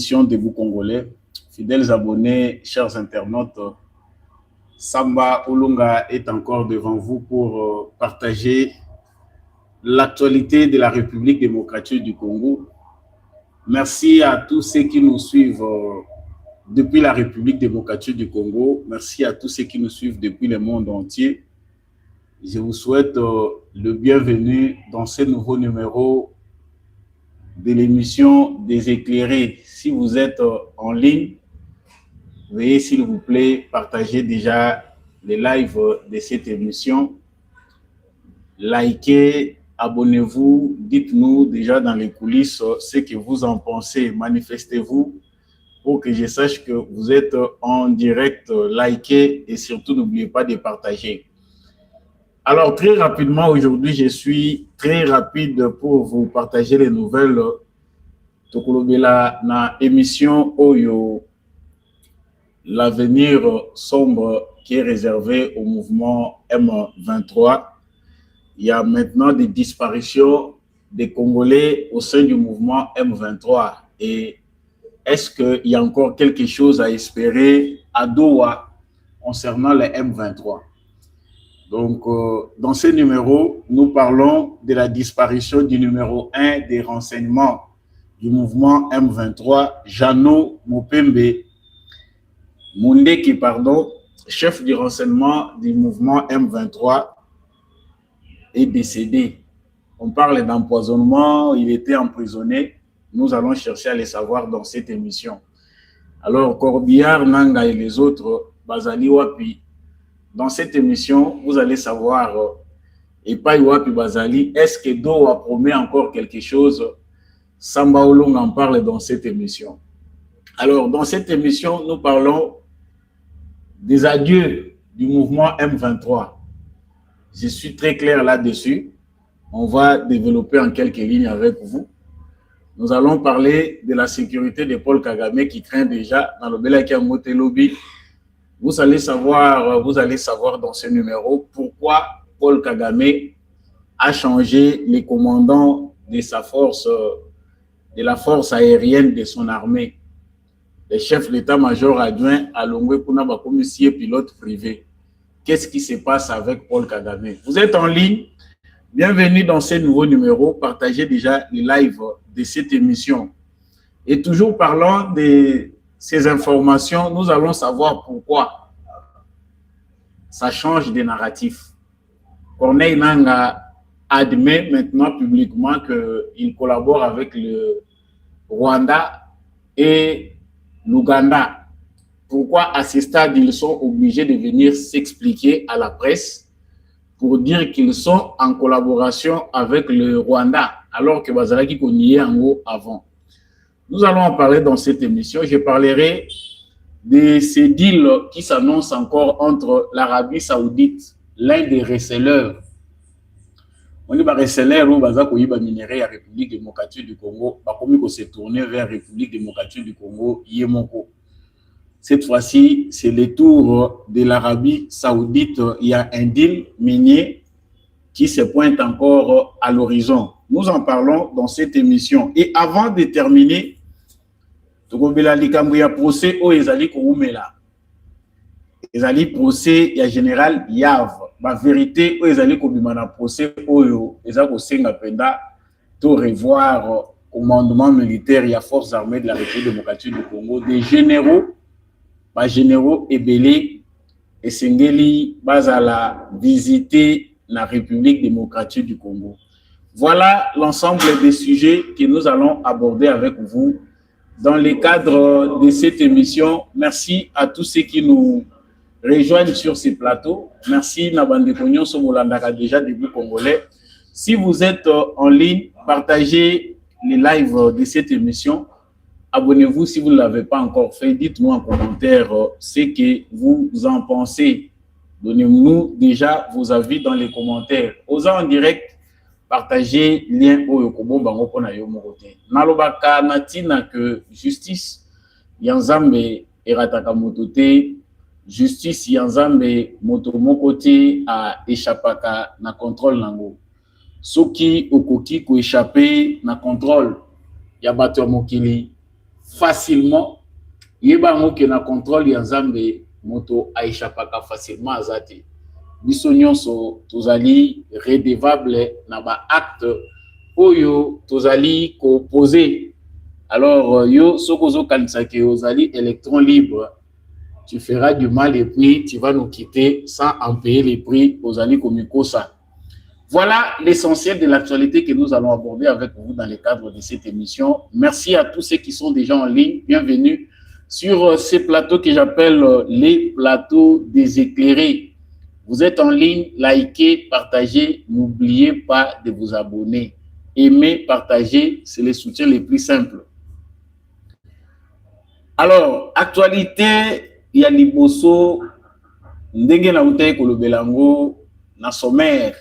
émission de vous Congolais. Fidèles abonnés, chers internautes, Samba Olunga est encore devant vous pour partager l'actualité de la République démocratique du Congo. Merci à tous ceux qui nous suivent depuis la République démocratique du Congo. Merci à tous ceux qui nous suivent depuis le monde entier. Je vous souhaite le bienvenu dans ce nouveau numéro de l'émission des éclairés. Si vous êtes en ligne, veuillez s'il vous plaît partager déjà les lives de cette émission. Likez, abonnez-vous, dites-nous déjà dans les coulisses ce que vous en pensez. Manifestez-vous pour que je sache que vous êtes en direct. Likez et surtout n'oubliez pas de partager. Alors, très rapidement, aujourd'hui, je suis très rapide pour vous partager les nouvelles. Tokolobela na émission Oyo, l'avenir sombre qui est réservé au mouvement M23. Il y a maintenant des disparitions des Congolais au sein du mouvement M23. Et est-ce qu'il y a encore quelque chose à espérer à Doha concernant les M23? Donc, dans ce numéro, nous parlons de la disparition du numéro 1 des renseignements du mouvement M23, Jano Mopembe Mundeki, chef du renseignement du mouvement M23, est décédé. On parle d'empoisonnement, il était emprisonné. Nous allons chercher à les savoir dans cette émission. Alors, Corbillard, Nanga et les autres, Bazali Wapi, dans cette émission, vous allez savoir, et pas Wapi Bazali, est-ce que Doha promet encore quelque chose? Samba Olunga en parle dans cette émission. Alors, dans cette émission, nous parlons des adieux du mouvement M23. Je suis très clair là-dessus. On va développer en quelques lignes avec vous. Nous allons parler de la sécurité de Paul Kagame qui craint déjà dans le Belakiamote Lobby. Vous allez savoir dans ce numéro pourquoi Paul Kagame a changé les commandants de sa force, de la force aérienne de son armée. Le chef d'état-major adjoint à Longwe Kunaba commissaire pilote privé. Qu'est-ce qui se passe avec Paul Kagame? Vous êtes en ligne. Bienvenue dans ce nouveau numéro. Partagez déjà les lives de cette émission. Et toujours parlant de ces informations, nous allons savoir pourquoi ça change de narratif. Corneille Nanga admet maintenant publiquement qu'il collabore avec le Rwanda et l'Ouganda. Pourquoi à ce stade ils sont obligés de venir s'expliquer à la presse pour dire qu'ils sont en collaboration avec le Rwanda alors que Bazalaki connaissait en haut avant? Nous allons en parler dans cette émission. Je parlerai de ces deals qui s'annoncent encore entre l'Arabie Saoudite, l'un des resellers. On dit que les resellers qui ont minéraux à la République démocratique du Congo, ils se tourner vers la République démocratique du Congo, Yémoko. Cette fois-ci, c'est le tour de l'Arabie Saoudite. Il y a un deal minier qui se pointe encore à l'horizon. Nous en parlons dans cette émission. Et avant de terminer, il y a procès au Ezali Kouroumela. Ezali procès, il y a général Yav. La vérité, au Ezali Koubimana procès, au Ezali Kosenga Penda, to revoir commandement militaire, il y a forces armées de la République démocratique du Congo, des généraux Ebele et Sengeli Bazala visiter la République démocratique du Congo. Voilà l'ensemble des sujets que nous allons aborder avec vous dans le cadre de cette émission. Merci à tous ceux qui nous rejoignent sur ces plateaux. Merci Nabande Kognon Somolandaka déjà début congolais. Si vous êtes en ligne, partagez les lives de cette émission. Abonnez-vous si vous ne l'avez pas encore fait. Dites-nous en commentaire ce que vous en pensez. Donnez-nous déjà vos avis dans les commentaires. Aux en direct, partagez lien au Yokobo Bango Pona Yomorote. Nalobaka Natina que justice Yanzambe Erataka Motote, justice Yanzambe Motomokote a échappaka na contrôle nango. Soki Okoki ko échappé na contrôle Yabato Mokili. facilement. Yebango que na contrôle ya Nzambe moto aishapaka facilement azati. Biso nyonso tozali redevable na ba acte oyo tozali ko poser. Alors yo sokozo kanisaki ozali électron libre, tu feras du mal et puis tu vas nous quitter sans en payer les prix ozali komikosa. Voilà l'essentiel de l'actualité que nous allons aborder avec vous dans le cadre de cette émission. Merci à tous ceux qui sont déjà en ligne. Bienvenue sur ces plateaux que j'appelle les plateaux des éclairés. Vous êtes en ligne, likez, partagez. N'oubliez pas de vous abonner. Aimer, partager, c'est le soutien le plus simple. Alors, actualité, il y a Liboso, ndenge na utay kolobelango na sommaire.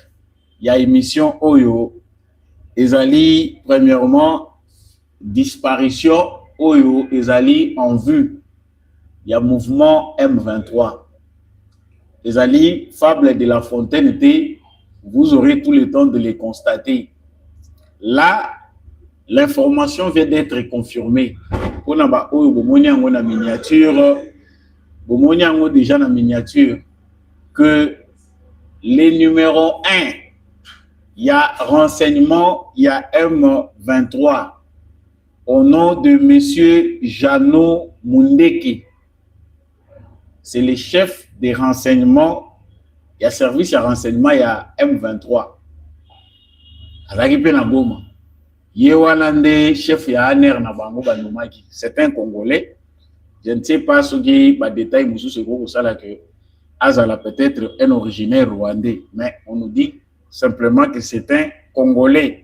Il y a émission Oyo, ezali premièrement disparition Oyo, ezali en vue. Il y a mouvement M23. Ezali fable de La Fontaine, vous aurez tout le temps de les constater. Là, l'information vient d'être confirmée. On a Oyo bomoniango na miniature, bomoniango déjà na miniature que les numéros 1, il y a renseignement, il y a M23 au nom de monsieur Jano Mundeke. C'est le chef des renseignements. Il y a service à renseignement, il y a M23. Chef ya ANR na bango banomaki. C'est un Congolais. Je ne sais pas ce qui est détail, que Azala peut-être un originaire rwandais, mais on nous dit simplement que c'est un Congolais.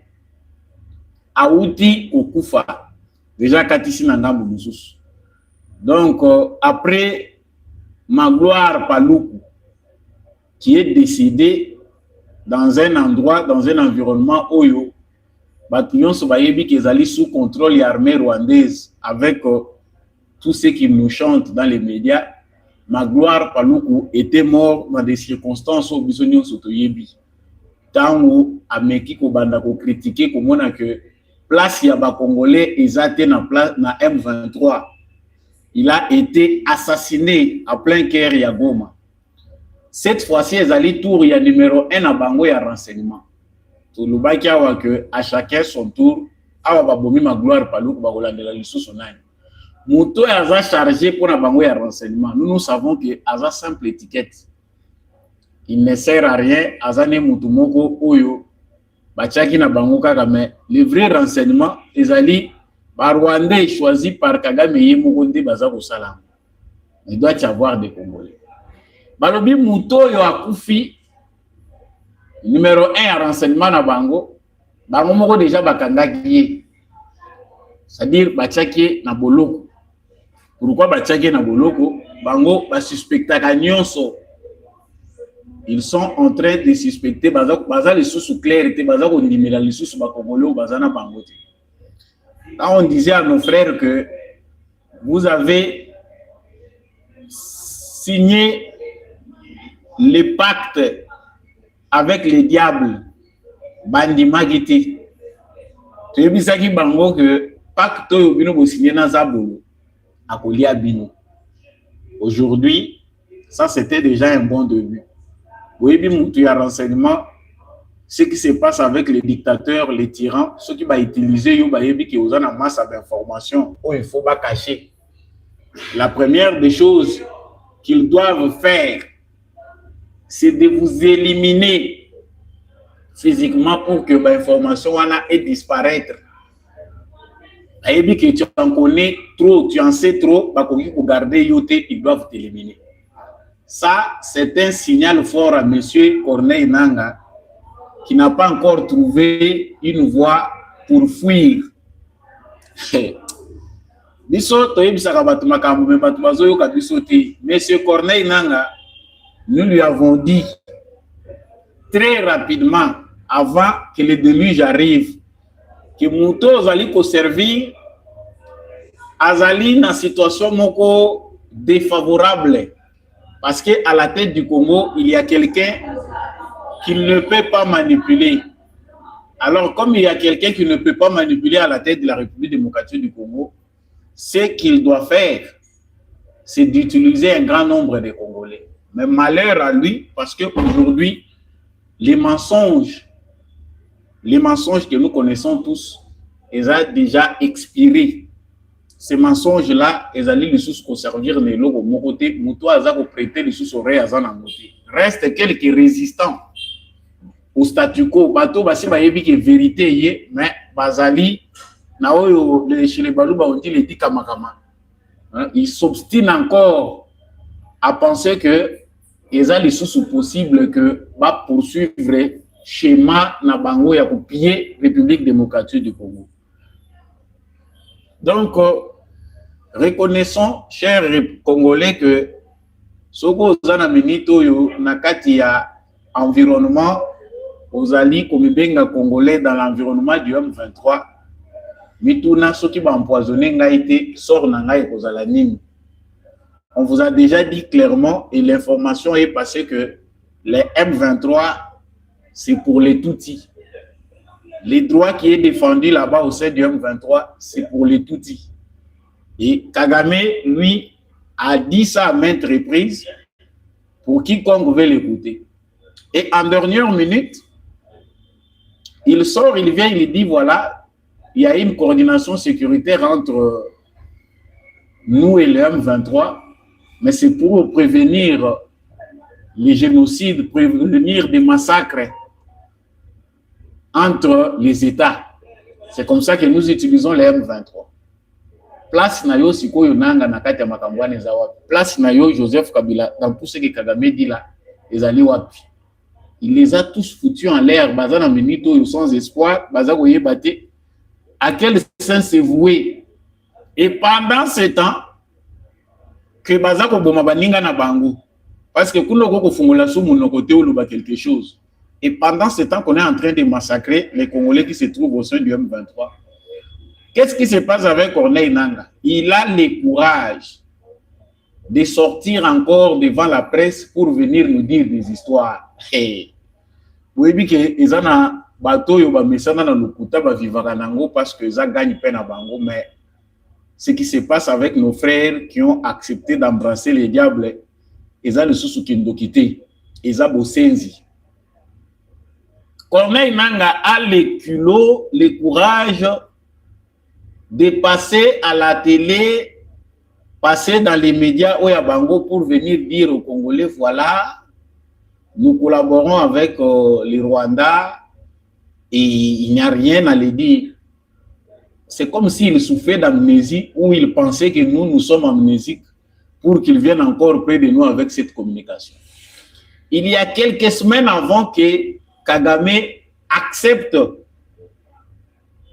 Aouti Okufa. Déjà, Katisi Nangambo Moussous. Donc, après Magloire Paloukou, qui est décédé dans un endroit, dans un environnement Oyo, Batuyon Sobayebi qui est sous contrôle de l'armée rwandaise avec tous ceux qui nous chantent dans les médias. Magloire Paloukou était mort dans des circonstances où Bisonyon Sotoyebi. Tant où Ameki Kobanda ko critiquer comme on a que place Yaba Congolais exacté na place na M23. Il a été assassiné à plein cœur ya Goma. Cette fois-ci, Ezali tour ya numéro 1 à Bango ya renseignement. Tout le baki awa que à chacun son tour, awa babomi Magloire Paloukou bakolandela lisusu nani. Mouto aza chargé pour na Bango ya renseignement. Nous savons que aza simple étiquette. Il ne sert à rien, azane mutumoko oyo bachaki na bango kaka, mais le vrai renseignement ezali ba Rwandais choisi par Kagame yemoko nde baza ko sala. Il doit y avoir des Congolais. Balobi muto yo akufi numéro 1 à renseignement na bango moko déjà bakangaki. C'est-à-dire bachaki na boloko. Pourquoi bachaki na boloko? Bango ba suspectaka nyonso. Ils sont en train de suspecter baza les sous clairs et baza ko ndimela les sous ba Congolais baza na bango. Là on disait à nos frères que vous avez signé le pacte avec les diables. Bandi Magiti. Tu as dit bango que pacte oyo bino bo signé na zabolo akolia bino. Aujourd'hui, ça c'était déjà un bon début. Oui, il y a renseignement, ce qui se passe avec les dictateurs, les tyrans, ceux qui vont utiliser, il y a une masse d'informations, il faut pas cacher. La première des choses qu'ils doivent faire, c'est de vous éliminer physiquement pour que l'information ait disparaître. Que tu en connais trop, tu en sais trop, pour garder yoté, ils doivent t'éliminer. Ça, c'est un signal fort à M. Corneille Nanga qui n'a pas encore trouvé une voie pour fuir. Monsieur Corneille Nanga, nous lui avons dit très rapidement, avant que le déluge arrive, que Mouto Zali ko servir Azali dans situation moko défavorable. Parce qu'à la tête du Congo, il y a quelqu'un qui ne peut pas manipuler. Alors, comme il y a quelqu'un qui ne peut pas manipuler à la tête de la République démocratique du Congo, ce qu'il doit faire, c'est d'utiliser un grand nombre de Congolais. Mais malheur à lui, parce qu'aujourd'hui, les mensonges que nous connaissons tous, ils ont déjà expiré. Ces mensonges-là, ils allaient les sous-conserver les logos mokoté, moutoua azako prêter les sous-oreilles à Zanamoté. Reste quelques résistants au statu quo. Bateau, basi bayebi que vérité yé, mais bazali, na oyo, chez les balouba, on dit les dix kamakama. Ils s'obstinent encore à penser que ils ont les sous possibles que va poursuivre schéma na bango ya piller République démocratique du Congo. Donc, reconnaissons, chers Congolais, que soko zana minito yo nakati ya environnement ozali komibenga Congolais dans l'environnement du M23 mituna soki ba empoisonné ngaité sort na ngai kozala nini. On vous a déjà dit clairement et l'information est passée que les M23 c'est pour les Tutsis. Les droits qui est défendu là-bas au sein du M23 c'est pour les Tutsis. Et Kagame, lui, a dit ça à maintes reprises pour quiconque veut l'écouter. Et en dernière minute, il sort, il vient, il dit, voilà, il y a une coordination sécuritaire entre nous et le M23, mais c'est pour prévenir les génocides, prévenir des massacres entre les États. C'est comme ça que nous utilisons le M23. Place na yo sikoyo nanga na kati ya makambwane za wapi. Place na yo Joseph Kabila dans tout ce que Kagame dit là, ezali wapi. Il les a tous foutus en l'air, baza na minito yo sans espoir, baza koye baté. À quel sens se vouer? Et pendant ce temps que baza ko boma baninga na bango. Parce que kuno ko fungola sumu no côté ou luba quelque chose. Et pendant ce temps qu'on est en train de massacrer les Congolais qui se trouvent au sein du M23. Qu'est-ce qui se passe avec Corneille Nangaa? Il a le courage de sortir encore devant la presse pour venir nous dire des histoires. Hey. Oui, bien que ils ont bateau yo ba mesana na lokuta ba vivaka nango parce que ça gagne peine à bango, mais ce qui se passe avec nos frères qui ont accepté d'embrasser les diables, ils ont le sous kindokité, ils ont bosenzi. Corneille Nangaa a le culot, le courage de passer à la télé, passer dans les médias au Yabango pour venir dire aux Congolais, voilà, nous collaborons avec les Rwandais et il n'y a rien à les dire. C'est comme s'il souffrait d'amnésie ou il pensait que nous sommes amnésiques pour qu'ils viennent encore près de nous avec cette communication. Il y a quelques semaines avant que Kagame accepte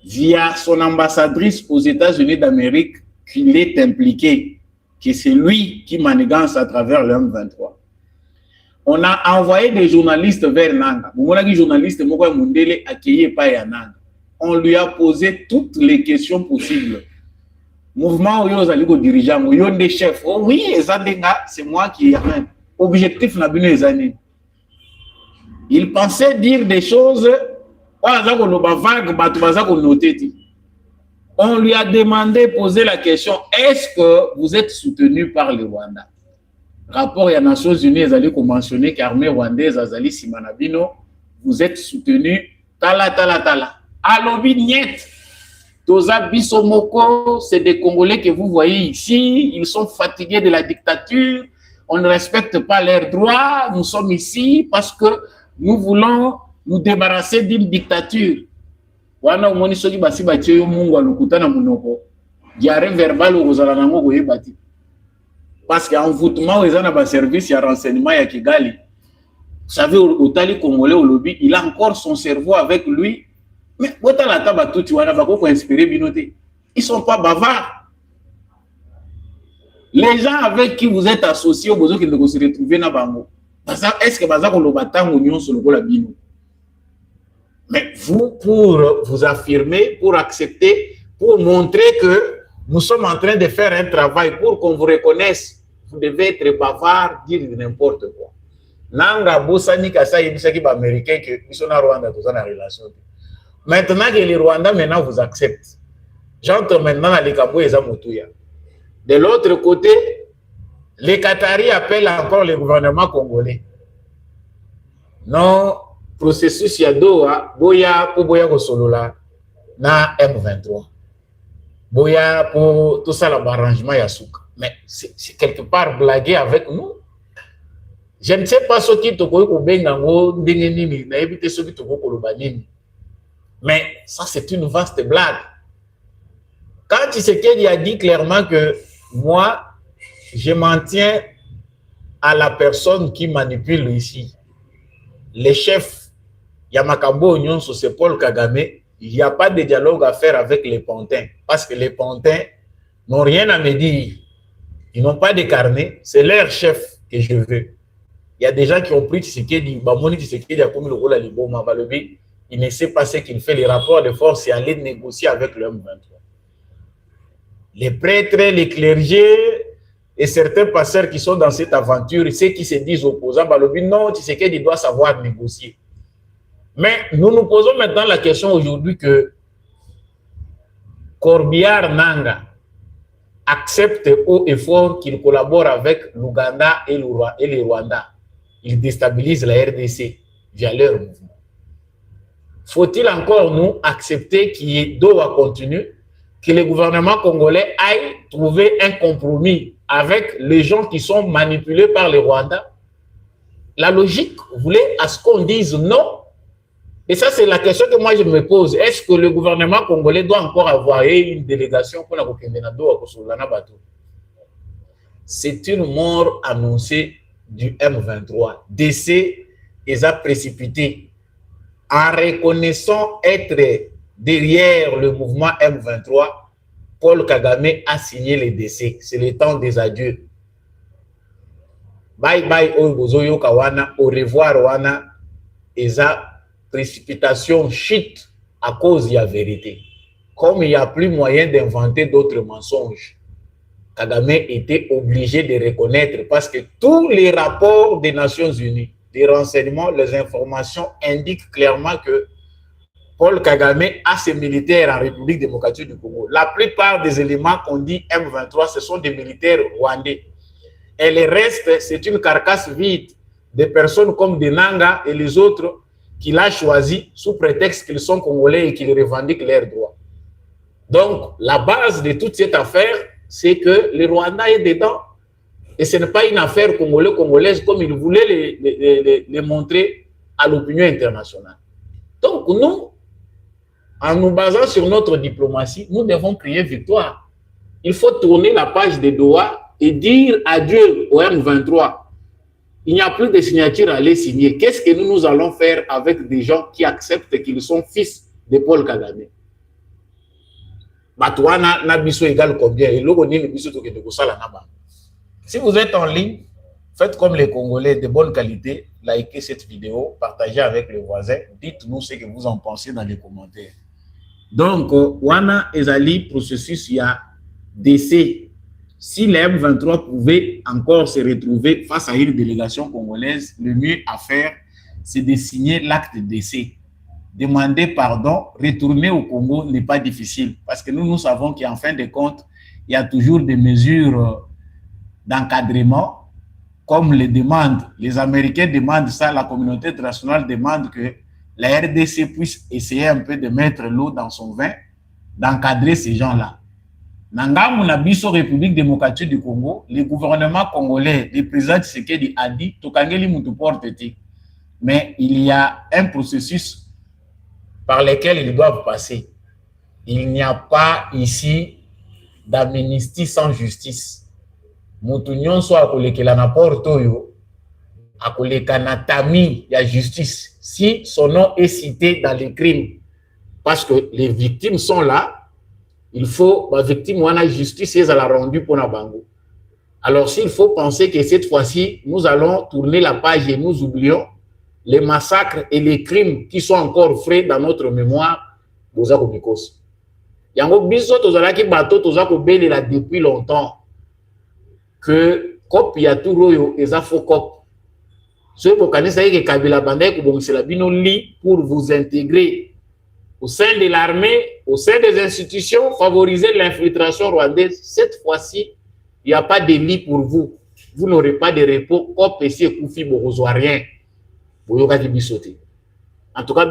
via son ambassadrice aux États-Unis d'Amérique qu'il est impliqué, que c'est lui qui manigance à travers le M23. On a envoyé des journalistes vers Nangaa. On lui a posé toutes les questions possibles. Mouvement où vous dirigeant, où vous des chefs. Oh oui, c'est moi qui amène. Objectif n'a pas les années. Il pensait dire des choses. On lui a demandé, posé la question, est-ce que vous êtes soutenu par le Rwanda? Rapport des Nations Unies, ils allaient mentionner qu'armée rwandaise, Azali Simanabino, vous êtes soutenu, tala. Alobi niet, Toza Bisomoko, c'est des Congolais que vous voyez ici, ils sont fatigués de la dictature, on ne respecte pas leurs droits, nous sommes ici parce que nous voulons nous débarrasser d'une dictature. Wana umoni soki basi batie yo mungu alukuta na munoko. Diarrhée verbale ozala nango ko yebati. Parce qu'envoûtement eza na ba service ya renseignement ya Kigali. Vous savez otali congolais au lobby, il a encore son cerveau avec lui. Mais botala taba tuti wana bako ko inspirer binoté. Ils sont pas bavards. Les gens avec qui vous êtes associés au besoin qu'ils ne se retrouver na bango. Est-ce que baza ko lobatango nyonso lokola bino? Mais vous, pour vous affirmer, pour accepter, pour montrer que nous sommes en train de faire un travail pour qu'on vous reconnaisse, vous devez être bavard, dire n'importe quoi. Nanga Bosani Kasa Yebisaki américain que ils sont à Rwanda, tous en relation. Maintenant que les Rwandais maintenant vous acceptent. J'entre maintenant dans les Kabou et Zamotouya. De l'autre côté, les Qataris appellent encore le gouvernement congolais. Non, processus Yadoa, Boya pour Boya Kosolola, na M23. Boya pour tout ça, l'arrangement Yasouk. Mais c'est quelque part blaguer avec nous. Je ne sais pas ce qui te mais ça, c'est une vaste blague. Quand Tshisekedi a dit clairement que moi, je m'en tiens à la personne qui manipule ici, les chefs Yamakambo Union, c'est Paul Kagame, il n'y a pas de dialogue à faire avec les Pantins, parce que les Pantins n'ont rien à me dire. Ils n'ont pas de carnet, c'est leur chef que je veux. Il y a des gens qui ont pris Tshisekedi, Bamoni Tshisekedi a commis le rôle à Liboma, il ne sait pas ce qu'il fait, les rapports de force et aller négocier avec le M23. Les prêtres, les clergés et certains pasteurs qui sont dans cette aventure, ceux qui se disent opposants, non, Tshisekedi doit savoir négocier. Mais nous nous posons maintenant la question aujourd'hui que Corbière Nanga accepte haut et fort qu'il collabore avec l'Ouganda et le Rwanda. Il déstabilise la RDC via leur mouvement. Faut-il encore nous accepter qu'il y ait Doha continue, que le gouvernement congolais aille trouver un compromis avec les gens qui sont manipulés par le Rwanda? La logique voulait à ce qu'on dise non. Et ça, c'est la question que moi je me pose. Est-ce que le gouvernement congolais doit encore avoir une délégation pour la Doha? C'est une mort annoncée du M23. Décès et a précipité en reconnaissant être derrière le mouvement M23. Paul Kagame a signé les décès. C'est le temps des adieux. Bye bye Oyobozoyo Kawana, au revoir Wana, et ça précipitation chute à cause de la vérité. Comme il n'y a plus moyen d'inventer d'autres mensonges, Kagame était obligé de reconnaître parce que tous les rapports des Nations Unies, les renseignements, les informations indiquent clairement que Paul Kagame a ses militaires en République démocratique du Congo. La plupart des éléments qu'on dit M23, ce sont des militaires rwandais. Et le reste, c'est une carcasse vide de personnes comme des Nanga et les autres qu'il a choisi sous prétexte qu'ils sont congolais et qu'ils revendiquent leurs droits. Donc, la base de toute cette affaire, c'est que le Rwanda est dedans. Et ce n'est pas une affaire congolaise comme il voulait les montrer à l'opinion internationale. Donc, nous, en nous basant sur notre diplomatie, nous devons crier victoire. Il faut tourner la page de Doha et dire adieu au M23. Il n'y a plus de signature à les signer. Qu'est-ce que nous allons faire avec des gens qui acceptent qu'ils sont fils de Paul Kagame? Si vous êtes en ligne, faites comme les Congolais de bonne qualité, likez cette vidéo, partagez avec les voisins, dites-nous ce que vous en pensez dans les commentaires. Donc, Wana Ezali processus, il y a décès. Si les M23 pouvaient encore se retrouver face à une délégation congolaise, le mieux à faire, c'est de signer l'acte de décès. Demander pardon, retourner au Congo n'est pas difficile parce que nous savons qu'en fin de compte, il y a toujours des mesures d'encadrement comme les demandes. Les Américains demandent ça, la communauté internationale demande que la RDC puisse essayer un peu de mettre l'eau dans son vin, d'encadrer ces gens-là. Nangamu na biso République démocratique du Congo, le gouvernement congolais, le président Tshisekedi a dit tokangeli mutu porte. Mais il y a un processus par lequel ils doivent passer. Il n'y a pas ici d'amnistie sans justice. Moutounion soit akolekela na porto yo, akoleka na tami ya justice. Si son nom est cité dans les crimes, parce que les victimes sont là, il faut, la victime, on a justice, et elle a rendu pour la bango. Alors, s'il faut penser que cette fois-ci, nous allons tourner la page et nous oublions les massacres et les crimes qui sont encore frais dans notre mémoire, Bozako Bikos. Yango biso tozalaki bato tozako belela depuis longtemps que cop ya turoyo eza faux cop. Ce bokanisa que Kabila bandai ko bongisela bino li pour vous intégrer au sein de l'armée, au sein des institutions, favoriser l'infiltration rwandaise. Cette fois-ci, il n'y a pas de lit pour vous. Vous n'aurez pas de repos. OPC et Koufi, vous n'aurez rien. Vous n'aurez pas sauter. En tout cas,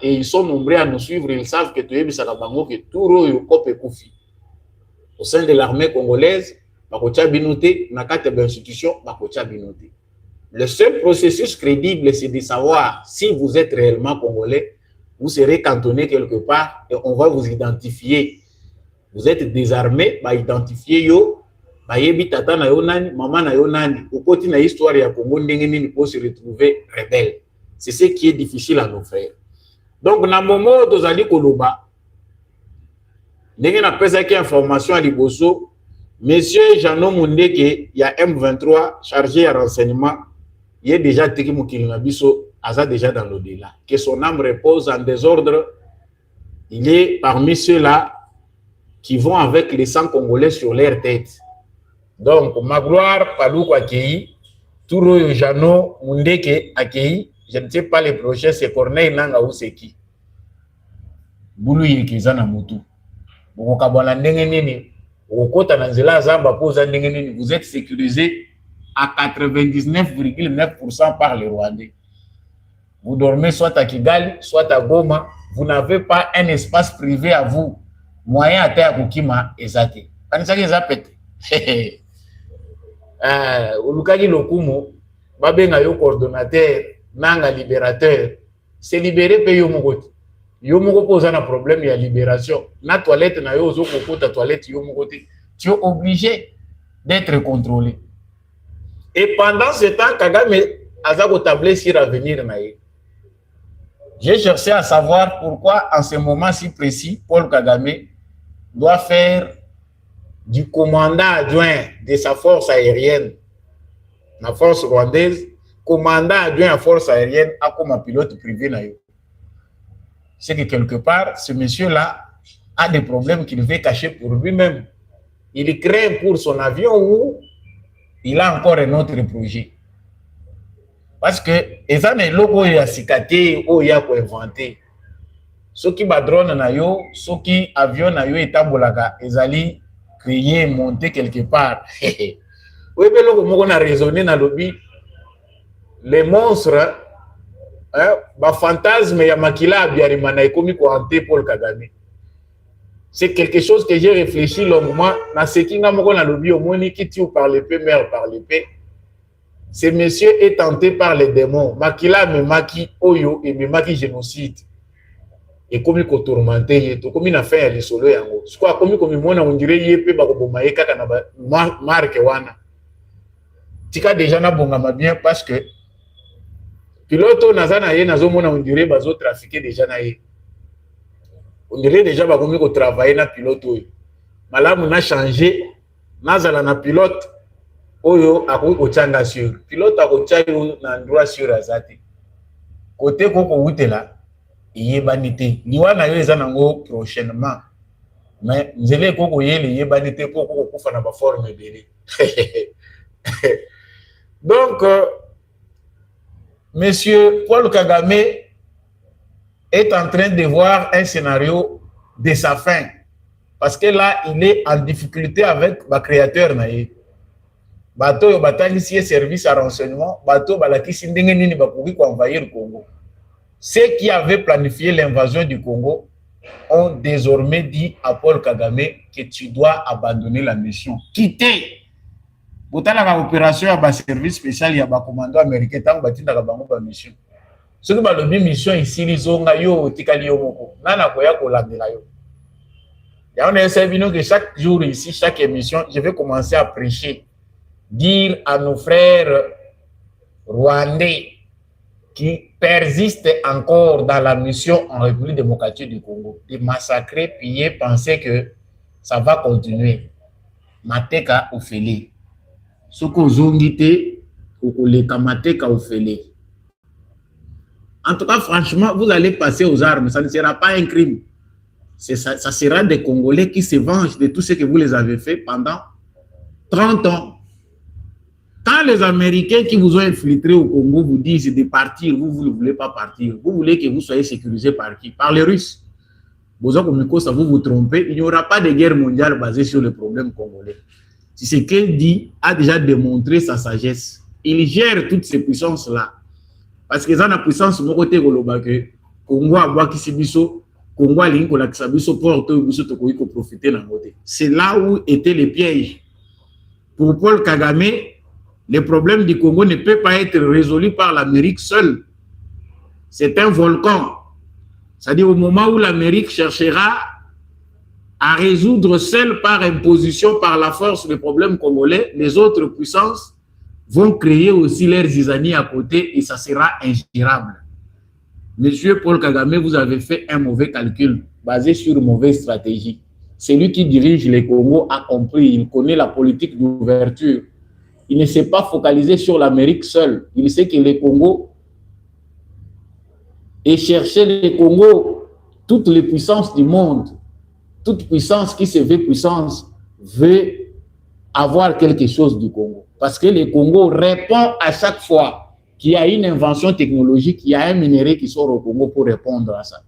et ils sont nombreux à nous suivre. Ils savent que tu es que tout le Kop et Koufi. Au sein de l'armée congolaise, le seul processus crédible, c'est de savoir si vous êtes réellement congolais. Vous serez cantonné quelque part et on va vous identifier. Vous êtes désarmé, bah identifier yo, bah yebi tata na yo nani, maman na yo nani. Au côté na histoire ya Congo ndenge pour se retrouver rebelle. C'est ce qui est difficile à nos frères. Donc na moment tozali koloba, ndenge na pesa ki information à liboso, monsieur Jeannot Mundeke, il y a M23 chargé à renseignement, il est déjà teki mukili na biso. Aza déjà dans l'au-delà. Que son âme repose en désordre. Il est parmi ceux-là qui vont avec les 100 Congolais sur leur tête. Donc, Magloire, Palou, Akei, Touro, Jano, Mundeke, Akei, je ne sais pas les projets, c'est Corneille Nanga ou c'est qui. Boulou Yikizana Moutou. Vous êtes sécurisé à 99,9% par les Rwandais. Vous dormez soit à Kigali, soit à Goma. Vous n'avez pas un espace privé à vous. Moyen à terre Kukima ezate. Panisaki ezapete. Olukaki lokumo, babenga yo coordonnateur, nanga libérateur. C'est libéré pe yo mokoti. Yo moko posa na problème ya libération. Na toilette na yo zo kokota toilette yo mokoti. Tu es obligé d'être contrôlé. Et pendant ce temps, Kagame azako tablé sur l'avenir na ye. J'ai cherché à savoir pourquoi, en ce moment si précis, Paul Kagame doit faire du commandant adjoint de sa force aérienne, la force rwandaise, commandant adjoint à la force aérienne, à comme un pilote privé. C'est que quelque part, ce monsieur-là a des problèmes qu'il veut cacher pour lui-même. Il craint pour son avion ou il a encore un autre projet. Parce que les années locaux y a cicaté ou y a quoi inventé. Ceux qui badrone na yo, ceux qui avion na yo etabolaga, ils allaient créer, monter quelque part. Oui, mais là, on a raisonné dans le lobby. Les monstres, bah fantasme ya makila biarimana ekomi ko hanté Paul Kagame. C'est quelque chose que j'ai réfléchi longuement. Na sekinga moko na lobby au moni qui tue par l'épée, mère par l'épée. Ce monsieur est tenté par les démons. Makila me maki oyo et me maki génocide. Et comme il tourmenté, comme il a fait les solo yango. Ce quoi comme il mona on dirait yépe ba ko bomaye kaka na marque wana. Tika déjà na bongama bien parce que pilote nazana ye nazo mona on dirait bazo trafiquer déjà na ye. On dirait déjà ba komi ko travailler na pilote oyo. Malamu na changer nazala na pilote oyo ako ochanga sur pilote ako chayo na droit sur azati côté koko wutela yebanité liwana yo eza nango prochainement mais nzele koko yele yebanité koko kufa na ba forme belé. Donc monsieur Paul Kagame est en train de voir un scénario de sa fin parce que là il est en difficulté avec le créateur naïe. Bateau yo batali si service à renseignement, bateau balakisi ndenge nini bakoki ko envahir le Congo. Ceux qui avaient planifié l'invasion du Congo ont désormais dit à Paul Kagame que tu dois abandonner la mission. Quitter. Botala la opération à service spécial ya ba commando américain tant batinda ka bango ba mission. Ce que ba lobi mission ici lizonga yo tikali yo moko. Nana koya ko landela yo. Ya on essaie bino que chaque jour ici, chaque émission, je vais commencer à prêcher. Dire à nos frères rwandais qui persistent encore dans la mission en République démocratique du Congo, de massacrer, piller, penser que ça va continuer. Mateka Ofele. Ce qu'on zongité, ou les Kamateka Ofele. En tout cas, franchement, vous allez passer aux armes. Ça ne sera pas un crime. Ça sera des Congolais qui se vengent de tout ce que vous les avez fait pendant 30 ans. Quand les Américains qui vous ont infiltré au Congo vous disent de partir, vous ne voulez pas partir, vous voulez que vous soyez sécurisé par qui? Par les Russes. Vous vous trompez, il n'y aura pas de guerre mondiale basée sur le problème congolais. Tshisekedi a déjà démontré sa sagesse. Il gère toutes ces puissances-là. Parce que ça, la puissance, mon côté, Congo a bois qui s'est Congo a l'ingo la kisabiso pour que profiter d'un côté. C'est là où étaient les pièges. Pour Paul Kagame, le problème du Congo ne peut pas être résolu par l'Amérique seule. C'est un volcan. C'est-à-dire au moment où l'Amérique cherchera à résoudre seule par imposition, par la force, le problème congolais, les autres puissances vont créer aussi leurs zizanies à côté et ça sera ingérable. Monsieur Paul Kagame, vous avez fait un mauvais calcul basé sur une mauvaise stratégie. Celui qui dirige les Congo a compris, il connaît la politique d'ouverture. Il ne s'est pas focalisé sur l'Amérique seule. Il sait que les Congo et chercher les Congo, toutes les puissances du monde, toute puissance qui se veut puissance, veut avoir quelque chose du Congo. Parce que le Congo répond à chaque fois qu'il y a une invention technologique, il y a un minerai qui sort au Congo pour répondre à ça.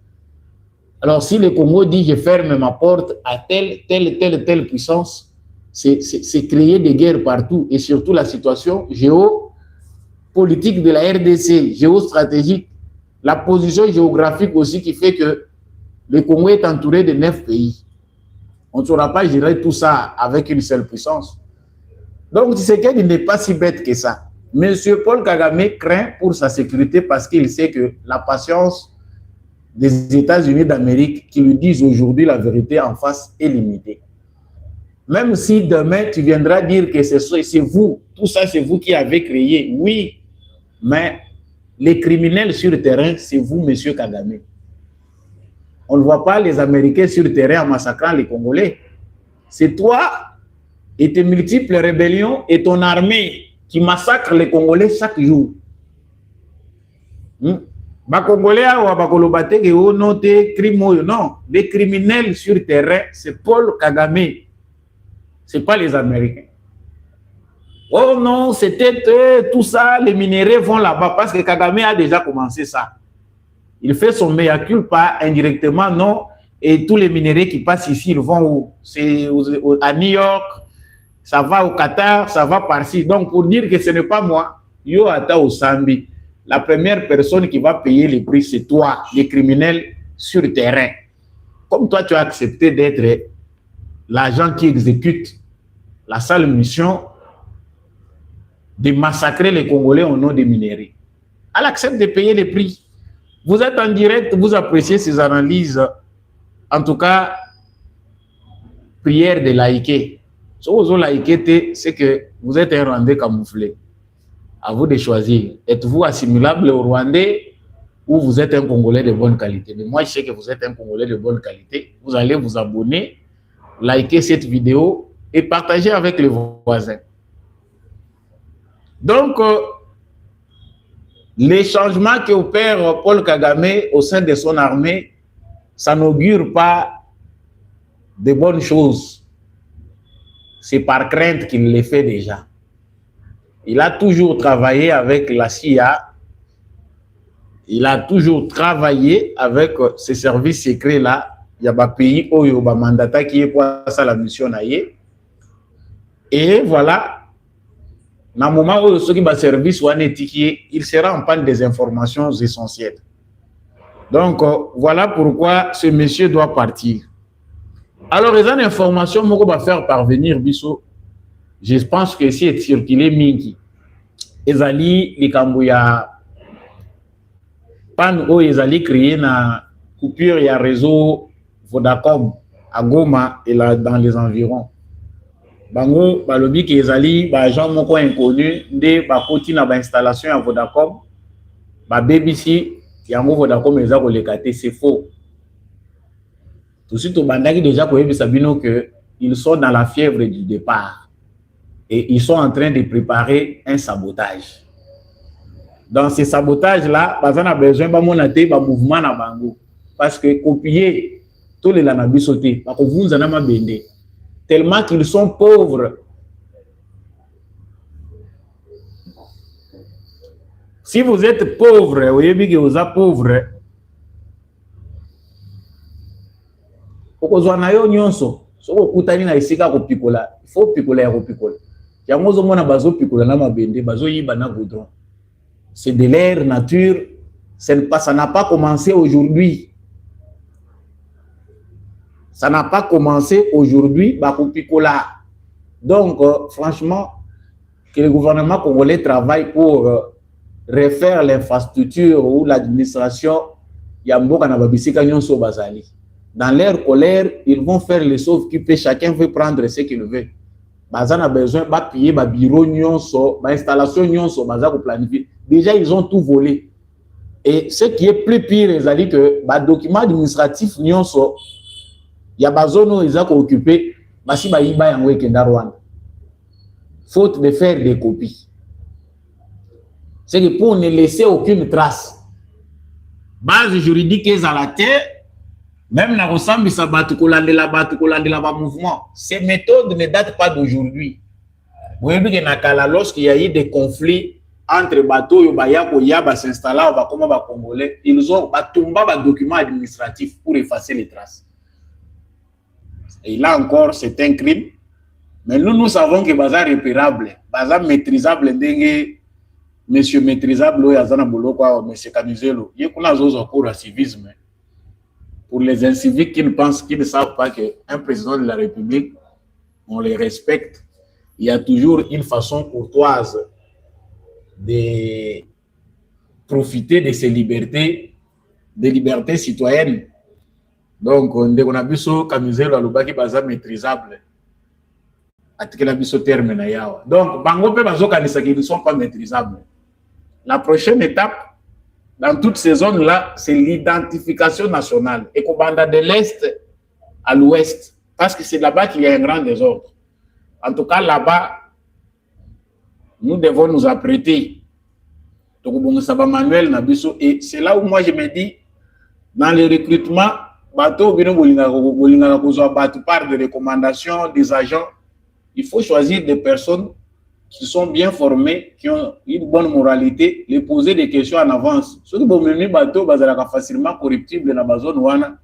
Alors, si le Congo dit je ferme ma porte à telle puissance, c'est créer des guerres partout et surtout la situation géopolitique de la RDC, géostratégique, la position géographique aussi qui fait que le Congo est entouré de 9 pays. On ne saura pas gérer tout ça avec une seule puissance. Donc, Tshisekedi n'est pas si bête que ça. Monsieur Paul Kagame craint pour sa sécurité parce qu'il sait que la patience des États-Unis d'Amérique qui lui disent aujourd'hui la vérité en face est limitée. Même si demain tu viendras dire que c'est vous, tout ça c'est vous qui avez créé, oui, mais les criminels sur le terrain, c'est vous, monsieur Kagame. On ne voit pas les Américains sur le terrain en massacrant les Congolais. C'est toi et tes multiples rébellions et ton armée qui massacre les Congolais chaque jour. Les Congolais, non, les criminels sur le terrain, c'est Paul Kagame. Ce n'est pas les Américains. Oh non, c'était tout ça, les minéraux vont là-bas parce que Kagame a déjà commencé ça. Il fait son mea culpa indirectement, non, et tous les minéraux qui passent ici, ils vont où? C'est à New York, ça va au Qatar, ça va par-ci. Donc, pour dire que ce n'est pas moi, yo ata au Sambi, la première personne qui va payer les prix, c'est toi, les criminels sur le terrain. Comme toi, tu as accepté d'être l'agent qui exécute la sale mission de massacrer les Congolais au nom des minéraux. Elle accepte de payer les prix. Vous êtes en direct, vous appréciez ces analyses. En tout cas, prière de liker. Si vous likez, c'est que vous êtes un Rwandais camouflé. À vous de choisir. Êtes-vous assimilable au Rwandais ou vous êtes un Congolais de bonne qualité? Mais moi, je sais que vous êtes un Congolais de bonne qualité. Vous allez vous abonner, liker cette vidéo et partager avec les voisins. Donc, les changements qu'opère Paul Kagame au sein de son armée, ça n'augure pas de bonnes choses. C'est par crainte qu'il les fait déjà. Il a toujours travaillé avec la CIA. Il a toujours travaillé avec ces services secrets-là. Il y a des pays où il y a un mandat qui est pour ça la mission. Et voilà, dans le moment où ce qui va service il sera en panne des informations essentielles. Donc, voilà pourquoi ce monsieur doit partir. Alors, les informations que va faire parvenir, Bisso, je pense que si est circulé Mingi, Ezali, les Kambouya, pan où Ezali créé na coupure, il y a réseau Vodacom à Goma et là dans les environs. Bango, balobi ki Ezali, gens moko inconnu, de bakoti na ba installation à Vodacom, ba BBC, yango Vodacom eza ko lekate, c'est faux. Tout de suite, au bandaki déjà qu'ils sont dans la fièvre du départ et ils sont en train de préparer un sabotage. Dans ces sabotages-là, on a besoin de mouvement na bango parce que copier tous les lanabis sautés, tellement qu'ils sont pauvres. Si vous êtes pauvre, vous voyez que vous êtes pauvre, okozwa na yo nyonso soko kutani na isika ko pikola, il faut pikola ya ko pikola. Yango zo mona bazo pikola na mabende, bazo yiba na goudron. C'est de l'air nature, ça n'a pas commencé aujourd'hui. Ça n'a pas commencé aujourd'hui, ba ko pikola. Donc franchement, que le gouvernement congolais travaille pour refaire l'infrastructure ou l'administration yamboka na babisika nyonso bazali. Dans leur colère, ils vont faire les sauve-qui-peut, chacun veut prendre ce qu'il veut. Bazan a besoin de payer ba bureau nyonso, ba installation nyonso, baza ko planifier. Déjà ils ont tout volé. Et ce qui est plus pire, c'est que ba document administratif nyonso ya bazono ils ont occupé, basi ba yiba yango ekenda Rwanda. Faute de faire des copies. C'est que pour ne laisser aucune trace. Base juridique est à la terre, même la ressemble à la mouvement. Ces méthodes ne datent pas d'aujourd'hui. Vous voyez que lorsqu'il y a eu des conflits entre bateaux et s'installer au Congolais, ils ont tombé des documents administratifs pour effacer les traces. Et là encore, c'est un crime. Mais nous savons que bazar est repérable, bazar maîtrisable, monsieur maîtrisable, monsieur Canizelo, il y a un cours à civisme. Pour les inciviques qui ne savent pas qu'un président de la République, on les respecte, il y a toujours une façon courtoise de profiter de ces libertés, des libertés citoyennes. Donc, on a vu ça, Canizelo, qui est maîtrisable. Donc, ils ne sont pas maîtrisables. La prochaine étape, dans toutes ces zones-là, c'est l'identification nationale. Et qu'on banda de l'Est à l'Ouest, parce que c'est là-bas qu'il y a un grand désordre. En tout cas, là-bas, nous devons nous apprêter. Et c'est là où moi je me dis, dans le recrutement, bateau, par des recommandations des agents, il faut choisir des personnes qui sont bien formés, qui ont une bonne moralité, les poser des questions en avance. Ceux qui vont mener bateau, facilement corruptible dans la zone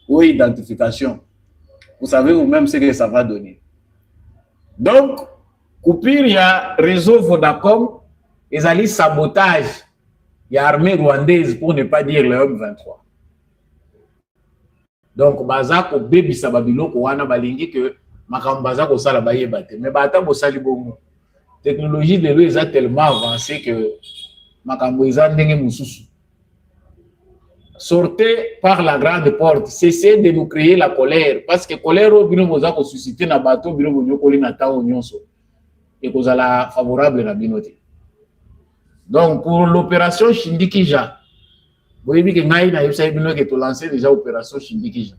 ou identification. Vous savez vous-même ce que ça va donner. Donc, coupure, il y a réseau Vodacom, ils allaient sabotage, il y a armée rwandaise, pour ne pas dire le M23. Donc, bazako baby sababilo ko wana balingi que makambaza ko sala baye bate, mais bata ko sali bongo. Technologie de l'eau est tellement avancée que sortez par la grande porte, cessez de nous créer la colère, parce que colère au bino vous a suscité na bateau bino vous koli na ta nyonso et que vous allez favorable na binoté. Donc pour l'opération Shindikija, vous voyez que ngai na yebisa bino que tu lancé déjà opération Shindikija.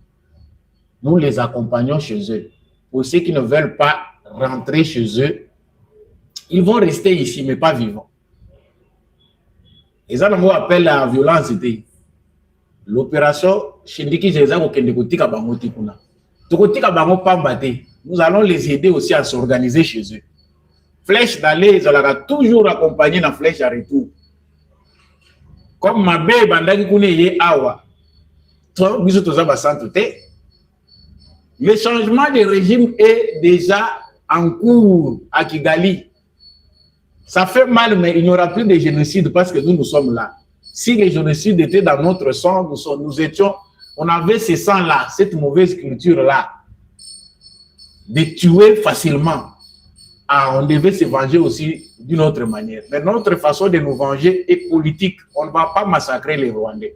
Nous les accompagnons chez eux. Pour ceux qui ne veulent pas rentrer chez eux, ils vont rester ici, mais pas vivants. Et ça, nous appelle la violence. L'opération Shindiki, nous allons les aider aussi à s'organiser chez eux. Flèche d'aller, ils ont toujours accompagné la flèche à retour. Comme ma belle bandaki kune awa, le changement de régime est déjà en cours à Kigali. Ça fait mal, mais il n'y aura plus de génocide parce que nous sommes là. Si les génocides étaient dans notre sang, nous étions, on avait ce sang-là, cette mauvaise culture-là, de tuer facilement. Ah, on devait se venger aussi d'une autre manière. Mais notre façon de nous venger est politique. On ne va pas massacrer les Rwandais.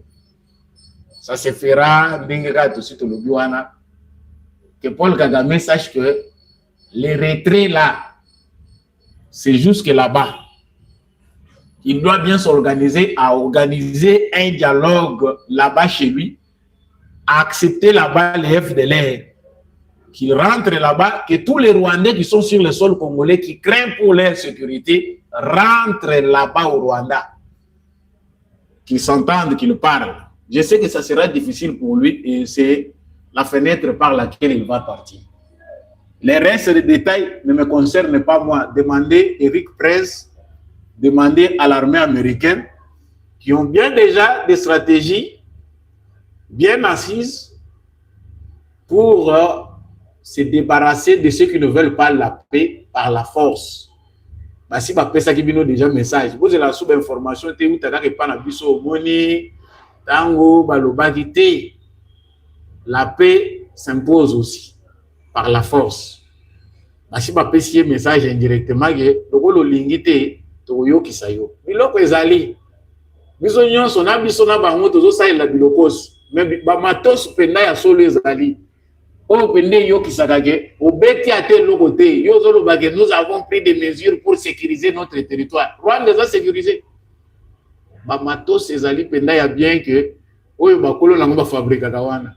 Ça se fera, que Paul Kagame sache que les retraits là, c'est jusque là-bas. Il doit bien s'organiser à organiser un dialogue là-bas chez lui, à accepter là-bas les FDLR, qu'ils rentrent là-bas, que tous les Rwandais qui sont sur le sol congolais, qui craignent pour leur sécurité, rentrent là-bas au Rwanda, qu'ils s'entendent, qu'ils parlent. Je sais que ça sera difficile pour lui et c'est la fenêtre par laquelle il va partir. Les restes des détails ne me concernent pas moi. Demandez Eric Prince, demandez à l'armée américaine, qui ont bien déjà des stratégies bien assises pour se débarrasser de ceux qui ne veulent pas la paix par la force. Bah, si ma paix, ça qui vient déjà message. Vous avez la sous-information, tu es où tu as pas na biso moni, tango, balobagité. La paix s'impose aussi par la force. Bah, si ma paix, si message indirectement, donc le lingité, toyo kisayo. Biloko ezali. Biso nyonso na biso na bango tozo salela bilokos. Mais ba matos penda ya solo ezali. Nous avons pris des mesures pour sécuriser notre territoire. Rwanda a sécurisé. Matos ezali penda ya bien que oyo bakolo na ngomba fabrika kawana.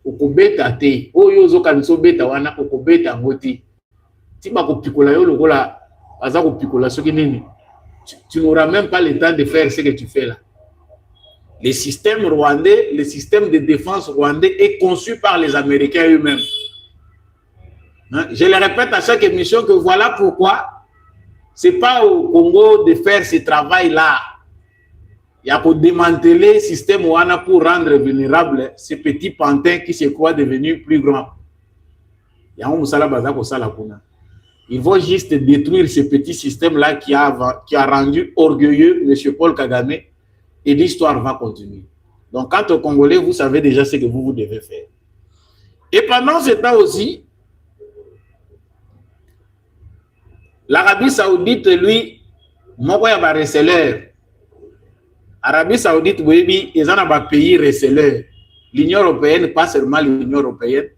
Okobeta te. Oyo ozokanisa beta wana okobeta ngoti. Ti bakopikola yo lokola aza kopikola soki nini. Tu n'auras même pas le temps de faire ce que tu fais là. Le système rwandais, le système de défense rwandais est conçu par les Américains eux-mêmes. Je le répète à chaque émission que voilà pourquoi ce n'est pas au Congo de faire ce travail-là. Il y a pour démanteler le système Ouana pour rendre vulnérable ces petits pantins qui se croient devenus plus grands. Ils vont juste détruire ce petit système-là qui a rendu orgueilleux M. Paul Kagame et l'histoire va continuer. Donc, quant aux Congolais, vous savez déjà ce que vous devez faire. Et pendant ce temps aussi, l'Arabie Saoudite, lui, moi, il y a des receleurs. L'Arabie Saoudite, oui, ils ont un pays receleur. L'Union européenne, pas seulement l'Union européenne.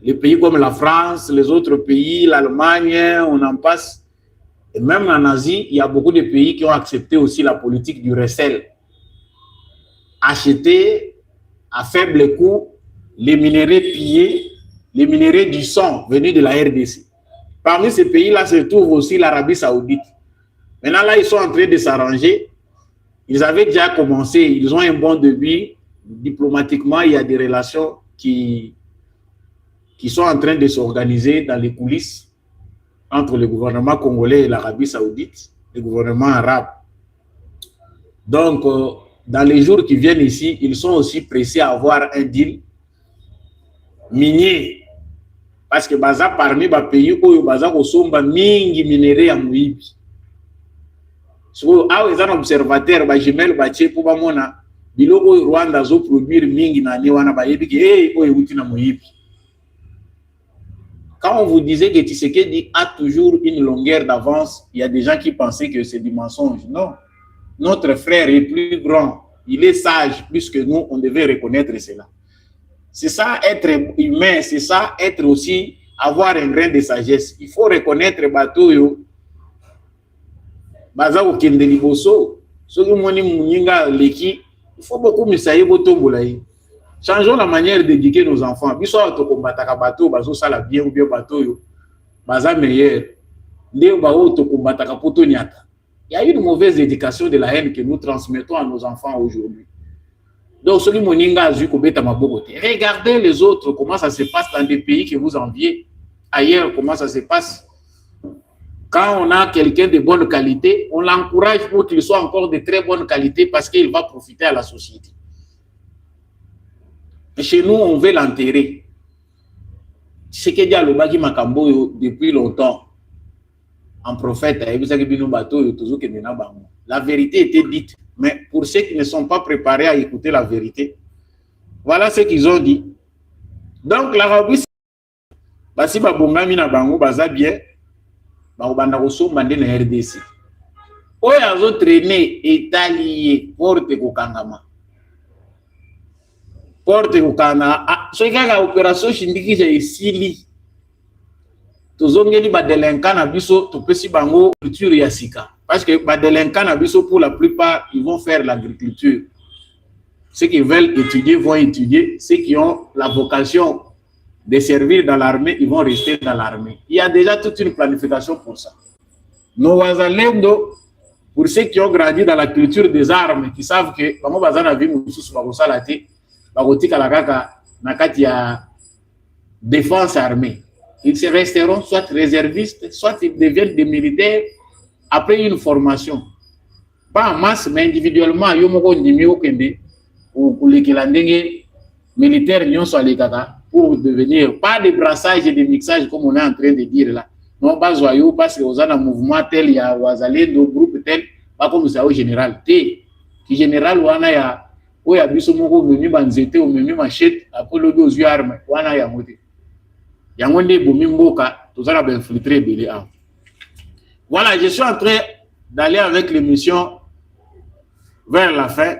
Les pays comme la France, les autres pays, l'Allemagne, on en passe. Et même en Asie, il y a beaucoup de pays qui ont accepté aussi la politique du recel. Acheter à faible coût les minéraux pillés, les minéraux du sang venus de la RDC. Parmi ces pays-là se trouve aussi l'Arabie Saoudite. Maintenant, là, ils sont en train de s'arranger. Ils avaient déjà commencé, ils ont un bon début. Diplomatiquement, il y a des relations qui sont en train de s'organiser dans les coulisses entre le gouvernement congolais et l'Arabie Saoudite, le gouvernement arabe. Donc, dans les jours qui viennent ici, ils sont aussi pressés à avoir un deal minier. Parce que baza parmi les pays où baza kosomba mingi minéraux ya muibi. So, ah, ils ont un observateur, ba jemel ba tche pour ba mona biloko Rwanda zo produire mingi na ni wana ba yebi ki eh oyo uti na muibi. Quand on vous disait que Tshisekedi a toujours une longueur d'avance, il y a des gens qui pensaient que c'est du mensonge. Non. Notre frère est plus grand. Il est sage plus que nous. On devait reconnaître cela. C'est ça, être humain. C'est ça, être aussi, avoir un grain de sagesse. Il faut reconnaître Batoyo. Bazao Kendeliboso. Il faut beaucoup misaye botombolai. Changeons la manière d'éduquer nos enfants. Il y a une mauvaise éducation de la haine que nous transmettons à nos enfants aujourd'hui. Donc, regardez les autres, comment ça se passe dans des pays que vous enviez. Ailleurs, comment ça se passe. Quand on a quelqu'un de bonne qualité, on l'encourage pour qu'il soit encore de très bonne qualité parce qu'il va profiter à la société. Chez nous, on veut l'enterrer. C'est que Dialobaki Makambo depuis longtemps, en prophète, la vérité était dite. Mais pour ceux qui ne sont pas préparés à écouter la vérité, voilà ce qu'ils ont dit. Donc, l'Arabie, si babongami na bango baza bien, babanda kosomba na RDC. Oyo azo traîner étallié porte kokangama. Porte kokana so kaka opération shindikija esili. Tozongeli ba délinquants na biso topesi bango culture ya sika. Parce que ba délinquants na biso pour la plupart ils vont faire l'agriculture. Ceux qui veulent étudier vont étudier, ceux qui ont la vocation de servir dans l'armée, ils vont rester dans l'armée. Il y a déjà toute une planification pour ça. Nos Wazalendo, pour ceux qui ont grandi dans la culture des armes, qui savent que bango bazana vi mususu bakosala te, bakotika la kaka nakati ya défense armée. Ils se resteront soit réservistes, soit ils deviennent des militaires après une formation. Pas en masse, mais individuellement, il y a un numéro pour les militaires pour devenir, pas de brassage et de mixage comme on est en train de dire là. Non, pas joyeux, parce que vous avez un mouvement tel, il y a un groupe tel, pas comme ça au général. Qui général, ou il y a où il y a biso moko memi banzete ou memi machette après le dos yeux armes wana ya moté yango nde bomi mboka tozala ba infiltrer belé a. Voilà, je suis en train d'aller avec l'émission vers la fin.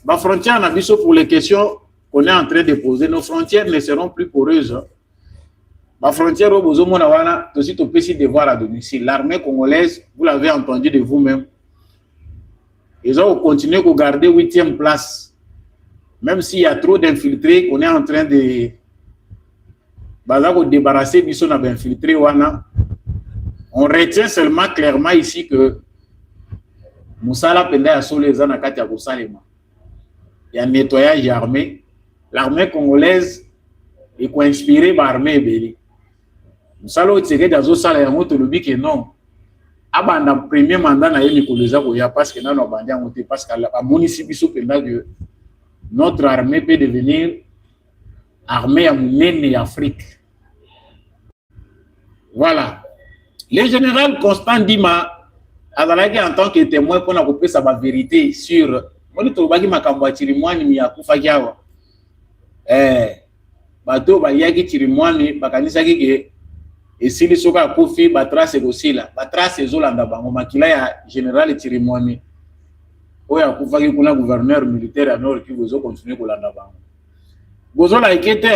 Ma frontière na biso pour les questions qu'on est en train de poser, nos frontières ne seront plus poreuses. Ma frontière au bozo mona wana aussi to pesi devoir à domicile. L'armée congolaise, vous l'avez entendu de vous-même, ils ont continué à garder 8e place. Même s'il y a trop d'infiltrés, qu'on est en train de débarrasser biso na infiltré wana, on retient seulement clairement ici que Moussala Penda ya solo eza na kati ya kosalema. Il y a un nettoyage armé. L'armée congolaise est inspirée par l'armée belé. Moussala Otseke dazo sala yango tolobi que non. Abanda premier mandat na yemi koleza koya parce que nano bandi yango te parce que la municipi biso penda que notre armée peut devenir armée à Mounene Afrique. Voilà. Le général Constant Dima a en tant que témoin pour nous sa vérité sur Monitobagi Makambo Chirimwani Miyakufa Kiawa. Bato Bayaki Chirimwani Bakanisa Gige et Sili Soka Kofi Batrace Gosila. Batrace Zolanda Bango Makila ya général Chirimwani. Oya Kufaki kuna gouverneur militaire à Nord qui vous continuer Kolanda Bango. Bozola Ekete,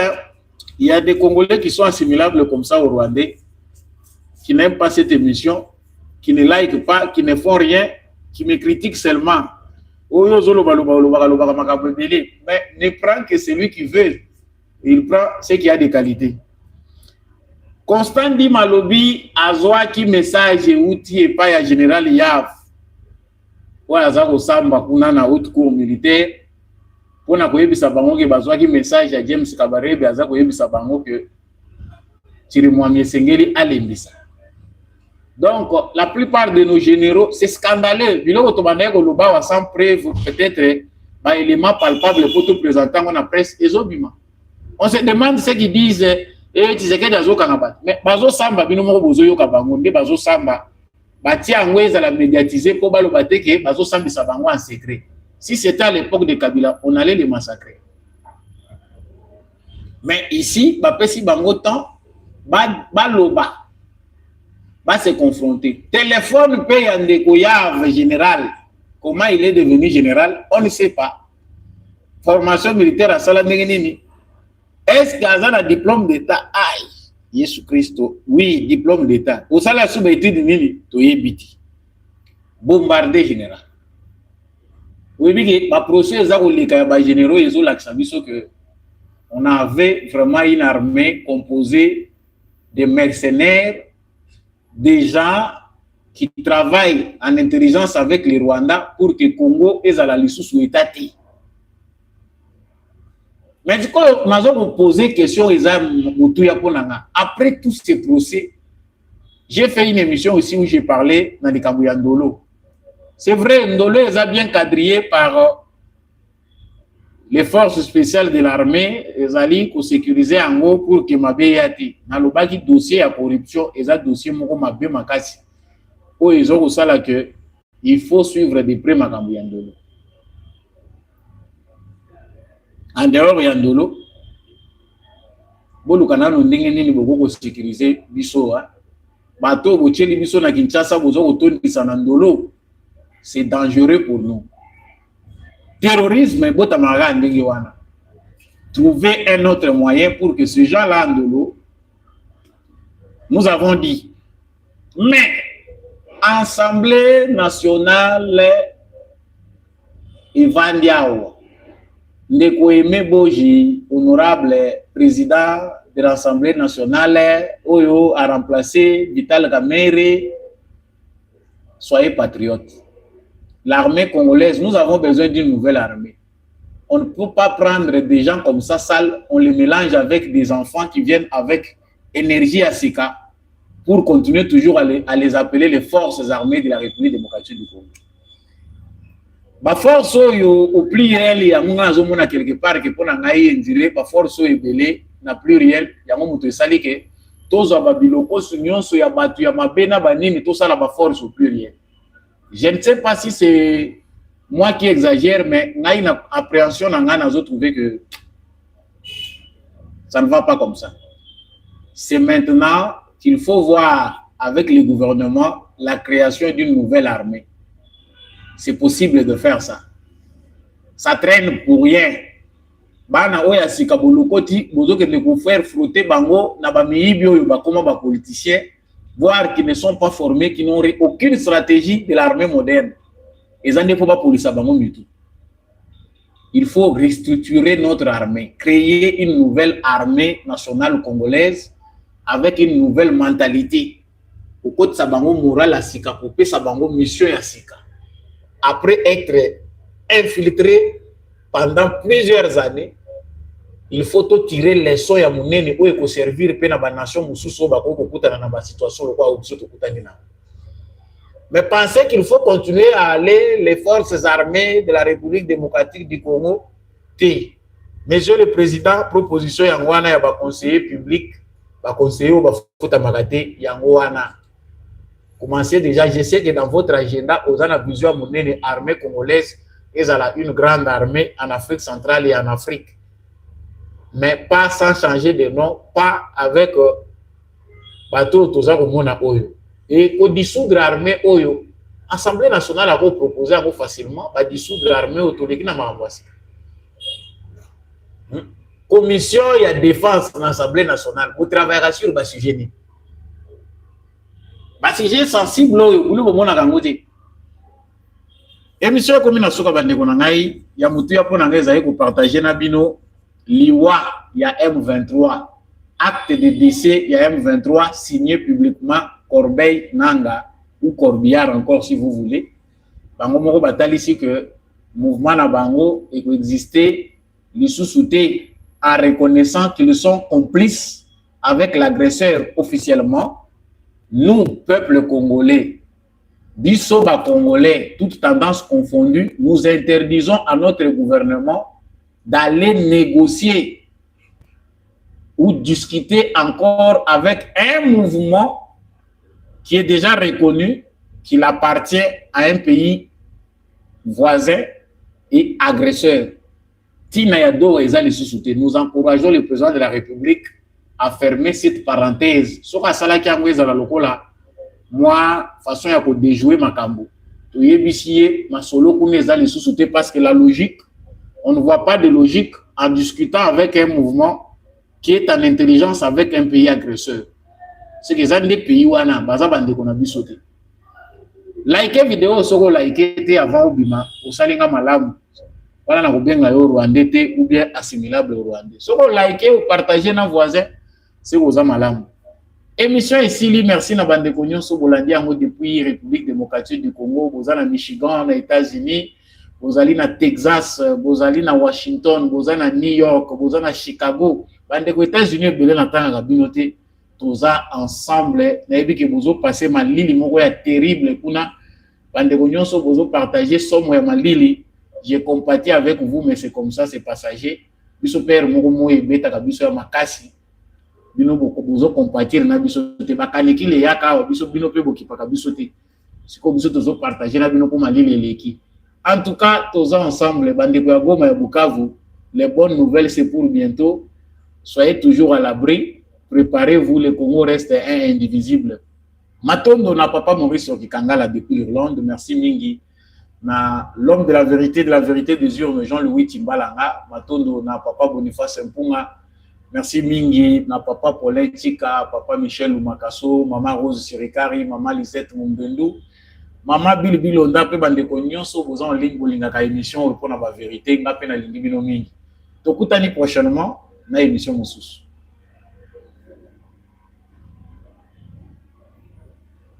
il y a des Congolais qui sont assimilables comme ça au Rwandais, qui n'aiment pas cette émission, qui ne like pas, qui ne font rien, qui me critiquent seulement. Mais ne prend que celui qui veut. Il prend ce qui a des qualités. Constant Dima Lobi, Azoa qui message et outil et pas ya général Yav. Ouais, Azako Samba, kuna na haute cour militaire. Pour koyebisa bango ke bazwa ki message à James Kabarebe aza koyebisa bango que Chirimwami Sengeli alembisa. Donc la plupart de nos généraux, c'est scandaleux. Biloko to banaye ko loba sans preuve, peut-être ba élément palpable pour tout présenter dans la presse ezobima. On se demande ce qu'ils disent Tshisekedi azo kangaba. Mais bazo samba bino moko bozo yoka bango nde bazo samba. Bati angweza la médiatiser pour baloba te ke bazo sambisa bango en secret. Si c'était à l'époque de Kabila, on allait les massacrer. Mais ici, Bapesi Bango temps, Baloba, va se confronter. Téléphone paye un décoyave général. Comment il est devenu général, on ne sait pas. Formation militaire à Salamé. Est-ce qu'il y a un diplôme d'État? Aïe, Jésus Christ, oui, diplôme d'État. Au salaire sous-étude de Nini, Toyebiti. Bombardé général. Oui, ma procès généraux que on avait vraiment une armée composée de mercenaires, des gens qui travaillent en intelligence avec les Rwandais pour que le Congo ait la licence sous État. Mais du coup, je vais vous poser une question. Après tous ces procès, j'ai fait une émission aussi où j'ai parlé dans les Kabuyandolo. C'est vrai, Ndolo est bien quadrillé par les forces spéciales de l'armée, les alliés pour sécuriser en haut pour que ma béati. Dans le bas du dossier à corruption, et ça dossier moko ma bé makasi. Où ils ont ça là que il faut suivre de près Makambo Yandolo. En dehors Yandolo, bolu kana no ndenge nini boko sécuriser biso ha. Bato bocheli biso na Kinshasa bozo otondisa na Ndolo. C'est dangereux pour nous. Terrorisme, trouver un autre moyen pour que ces gens-là en Ndolo, nous avons dit, mais Assemblée nationale Ivan Diawo, Ndekoyeme Boji, honorable président de l'Assemblée nationale, Oyo a remplacé Vital Kamerhe, soyez patriotes. L'armée congolaise, nous avons besoin d'une nouvelle armée. On ne peut pas prendre des gens comme ça, sales, on les mélange avec des enfants qui viennent avec énergie à Sika pour continuer toujours à les appeler les forces armées de la République démocratique du Congo. ba force au pluriel ya munga zo mona quelque part que pona ngai ndire ba force ebele na pluriel ya mo muto esali ke tozo ba biloko nyonso ya batu ya mabena banini to sala ba force au pluriel. Je ne sais pas si c'est moi qui exagère, mais ngai na appréhension na nga nazo trouver que ça ne va pas comme ça. C'est maintenant qu'il faut voir avec le gouvernement la création d'une nouvelle armée. C'est possible de faire ça. Ça traîne pour rien. Bana oya sikabolokoti bozo que le faire frotter bango na ba miyibi oyo ba koma ba politiciens voir qu'ils ne sont pas formés, qui n'ont aucune stratégie de l'armée moderne. Et ça ne faut pas police bango mitu. Il faut restructurer notre armée, créer une nouvelle armée nationale congolaise avec une nouvelle mentalité. Au côté sabango moral à sika pour sabango mission à sika. Après être infiltré pendant plusieurs années, il faut tirer les leçons ya munene ou eko servir pe na ba nation mususu ba ko kokutana na ba situation lo kwa obiso to kutani na. Mais pensez qu'il faut continuer à aller les forces armées de la République démocratique du Congo. Monsieur le Président, proposition yangwana ya ba conseiller public, ba conseiller ou ba fota magate yangwana. Commencez déjà, je sais que dans votre agenda, vous avez besoin de l'armée congolaise, et une grande armée en Afrique centrale et en Afrique. Mais pas sans changer de nom, pas avec bateau Toza Romona Oyo. Et au dissoudre l'armée Oyo, l'Assemblée nationale a proposé facilement de dissoudre l'armée autorisée dans l'ambassade. Commission et la défense dans l'Assemblée nationale, vous travaillez sur le sujet. Si j'ai sensible, émission comme na soka bande kona ngai ya mutu ya pona ngai zaye ko partager na bino liwa ya M23 acte de décès ya M23 signé publiquement Corbeil Nanga ou Corbillard encore si vous voulez. Bango moko batali ici que mouvement na bango existait les sous-soutés en reconnaissant qu'ils sont complices avec l'agresseur officiellement. Nous, peuple congolais, Bissoba congolais, toutes tendances confondues, nous interdisons à notre gouvernement d'aller négocier ou discuter encore avec un mouvement qui est déjà reconnu, qu'il appartient à un pays voisin et agresseur. Nous encourageons le président de la République à fermer cette parenthèse. Moi, façon ya ko déjouer makambo. To yebisie ma solo kuneza les sous-soutés parce que la logique, on ne voit pas de logique en discutant avec un mouvement qui est en intelligence avec un pays agresseur. C'est que ça des pays wana baza bande ko na bisoté. Like vidéo soko like té avant obima, osalinga malamu. Wala na ko benga yo Rwandais té ou bien assimilable au Rwandais. Soko like ou partager na voisin, c'est oza malamu. Émission ici, merci na bande konyon so bolandi yango depuis République démocratique du Congo, bozali na Michigan, na États-Unis, bozali na Texas, bozali na Washington, bozali na New York, bozali na Chicago, bande ko États-Unis belé na tanga binoté, toza ensemble, na yebi ke bozo passer malili moko ya terrible kuna, bande konyon so bozo partager somme ya malili, je compatis avec vous mais c'est comme ça, c'est passager. Biso père moko mo ebeta ka biso ya makasi. Bino boko bozo compatir na biso te bakaniki le yaka biso bino pe boki paka biso te siko biso tozo partager na bino ko malili leki. En tout cas tous ensemble bande ko Goma ya Bukavu, les bonnes nouvelles c'est pour bientôt. Soyez toujours à l'abri, préparez-vous, le Congo reste un indivisible. Matondo na papa Maurice Okikangala depuis l'Irlande, merci mingi. Na l'homme de la vérité des urnes Jean-Louis Timbalanga, Matondo na papa Boniface Mpunga. Merci mingi na papa Paulin Tika, papa Michel Lumakaso, maman Rose Sirikari, maman Lisette Mumbendu, maman Billy Onda pe bande ko nyonso boza en ligne bolinga ka émission pour na ba vérité ngape na lingi bino mingi. Tokutani prochainement na émission mosusu.